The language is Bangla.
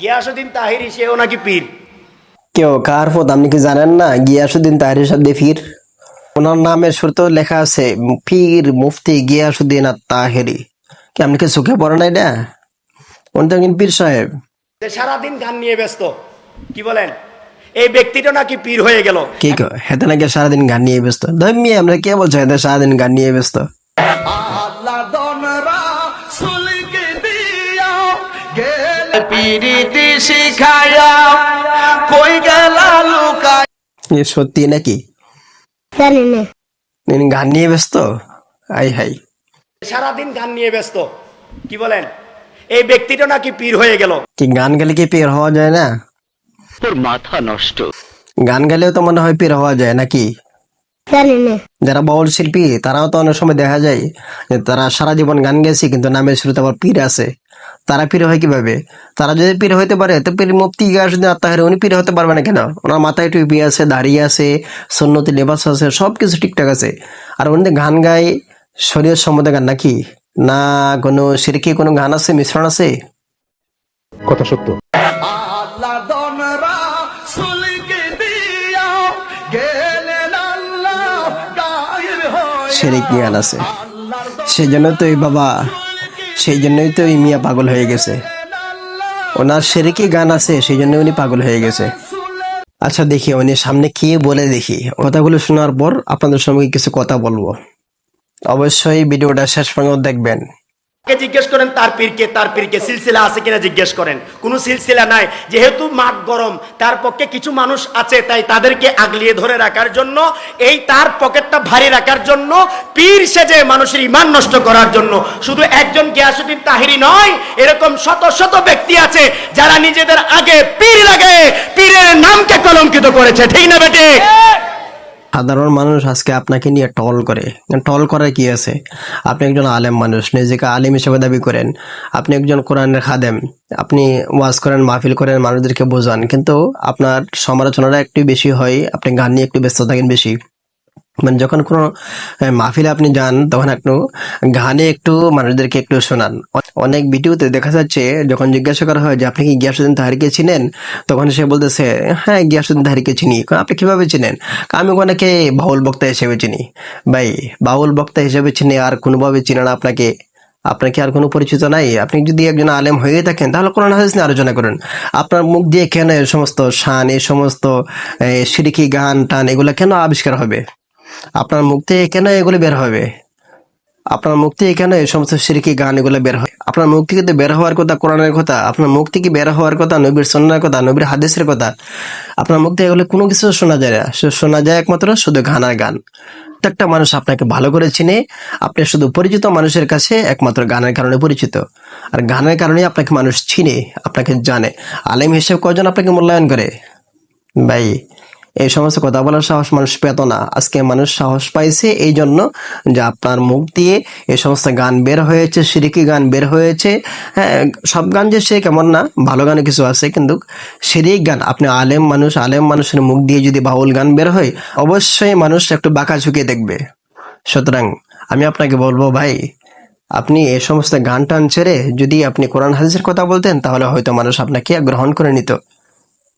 গিয়াসউদ্দিন তাহিরি সেও নাকি পীর। কেউ কার পথ আপনি কি জানেন না? গিয়াসউদ্দিন তাহিরি শব্দে পীর, ওনার নামের শুরুতেও লেখা আছে পীর মুফতি গিয়াসউদ্দিন আর তাহিরি। কি আপনি কি চোখে পড়ে নাই না? উনি তো একজন পীর সাহেব। যে সারাদিন গান নিয়ে ব্যস্ত, কি বলেন? এই ব্যক্তিটা নাকি পীর হয়ে গেল। কি হেতে নাকি সারাদিন গান নিয়ে ব্যস্ত? ধর্মীয় আমরা কে বলছো হেতে সারাদিন গান নিয়ে ব্যস্ত? এ সত্যি নাকি? জানি না। গান নিয়ে ব্যস্ত? আই হাই, সারাদিন গান নিয়ে ব্যস্ত, কি বলেন? এই ব্যক্তিটা নাকি পীর হয়ে গেল। কি গান গালে কি পীর হওয়া যায় না? তোর মাথা নষ্ট। গান গালেও তো মনে হয় পীর হওয়া যায় নাকি? জানি না। যারা বাউল শিল্পী তারাও তো অনেক সময় দেখা যায় যে তারা সারা জীবন গান গেছে কিন্তু নামের শুরুতে আবার পীর আছে। তারা পীর হয় কিভাবে? তারা যদি পীর হইতে পারে তো পীর মুফতি গিয়াসউদ্দিন আত্মাহারি উনি পীর হতে পারবে না কেন? ওনার মাথায় টুপি আছে, দাড়ি আছে, সুন্নতি লেবাস আছে, সবকিছু ঠিকঠাক আছে। আর উনি গান গায় শরীয়ত সম্বন্ধে গান নাকি? না কোনো শিরকি কোনো গান আছে, মিশ্রণ আছে? কথা সত্য। শিরিক গান আছে, সেই জন্য তো এই বাবা, সেই জন্যই তো এই মিয়া পাগল হয়ে গেছে। ওনার শিরকি গান আছে, সেই জন্য উনি পাগল হয়ে গেছে। আচ্ছা দেখি উনি সামনে কি বলে, দেখি কথাগুলো শোনার পর আপনাদের সঙ্গে কিছু কথা বলবো। অবশ্যই ভিডিওটা শেষ পর্যন্ত দেখবেন। জিজ্ঞেস করেন তার পীরকে সিলসিলা আছে কিনা জিজ্ঞেস করেন। কোনো সিলসিলা নাই। যেহেতু মাঠ গরম, তার পক্ষে কিছু মানুষ আছে, তাই তাদেরকে আগলিয়ে ধরে রাখার জন্য, এই তার পকেটটা ভারী রাখার জন্য, পীর সেজে মানুষের ঈমান নষ্ট করার জন্য। শুধু একজন গিয়াসউদ্দিন তাহিরি নয়, এরকম শত শত ব্যক্তি আছে যারা নিজেদের আগে পীর লাগে পীরের নামকে কলঙ্কিত করেছে। ঠিক না বেটে? সাধারণ মানুষ আজকে আপনাকে নিয়ে টল করে। টল করার কি আছে? আপনি একজন আলেম মানুষ, নিজেকে আলেম হিসেবে দাবি করেন, আপনি একজন কোরআনের খাদেম, আপনি ওয়াজ করেন, মাহফিল করেন, মানুষদেরকে বোঝান, কিন্তু আপনার সমালোচনাটা একটু বেশি হয়, আপনি গান নিয়ে একটু ব্যস্ত থাকেন বেশি। মানে যখন কোনো মাহফিলে আপনি যান তখন একটু গানে একটু মানুষদেরকে একটু শোনান। অনেক ভিডিওতে দেখা যাচ্ছে যখন জিজ্ঞাসা করা হয় যে আপনি কি গিয়াসউদ্দিন তাহিরিকে চিনেন, তখন সে বলতেছে হ্যাঁ গিয়াসউদ্দিন তাহিরিকে চিনি। আপনি কিভাবে চিনেন? আমি ওনাকে বাউল বক্তা হিসেবে চিনি। ভাই, বাউল বক্তা হিসেবে চিনি আর কোনোভাবে চিনে না আপনাকে? আপনার কি আর কোনো পরিচিত নাই? আপনি যদি একজন আলেম হয়ে থাকেন তাহলে কোরআন হাদিস নিয়ে আলোচনা করেন। আপনার মুখ দিয়ে কেন এই সমস্ত শান, এই সমস্ত শিরকি গান টান এগুলো কেন আবিষ্কার হবে? আপনার মুখ থেকে কেন এগুলো বের হবে? আপনার মুখ থেকে কেন এই সমস্ত শিরকি গান এগুলো বের হয়? আপনার মুখ থেকে তো বের হওয়ার কথা কোরআনের কথা, আপনার মুখ থেকে বের হওয়ার কথা নবীর সুন্নাহর কথা, নবীর হাদিসের কথা। আপনার মুখ থেকে এগুলো কোনো কিছু শোনা যায় না। শোনা যায় একমাত্র শুধু গান আর গান। প্রত্যেকটা মানুষ আপনাকে ভালো করে চিনে, আপনি শুধু পরিচিত মানুষের কাছে একমাত্র গানের কারণে পরিচিত। আর গানের কারণে আপনাকে মানুষ চিনে, আপনাকে জানে। আলেম হিসেবে কয়জন আপনাকে মূল্যায়ন করে? ভাই, এই সমস্ত কথা বলার সাহস মানুষ পেত না। আজকে মানুষ সাহস পাইছে এই জন্য যে আপনার মুখ দিয়ে এই সমস্ত গান বের হয়েছে, শিরকি গান বের হয়েছে। হ্যাঁ, সব গান যে সে কেমন না, ভালো গানে কিছু আছে, কিন্তু শিরিক গান, আপনি আলেম মানুষ, আলেম মানুষের মুখ দিয়ে যদি বাউল গান বের হয় অবশ্যই মানুষ একটু বাঁকা ঝুঁকে দেখবে। সুতরাং আমি আপনাকে বলবো ভাই, আপনি এই সমস্ত গান টান ছেড়ে যদি আপনি কোরআন হাদিসের কথা বলতেন তাহলে হয়তো মানুষ আপনাকে গ্রহণ করে নিত।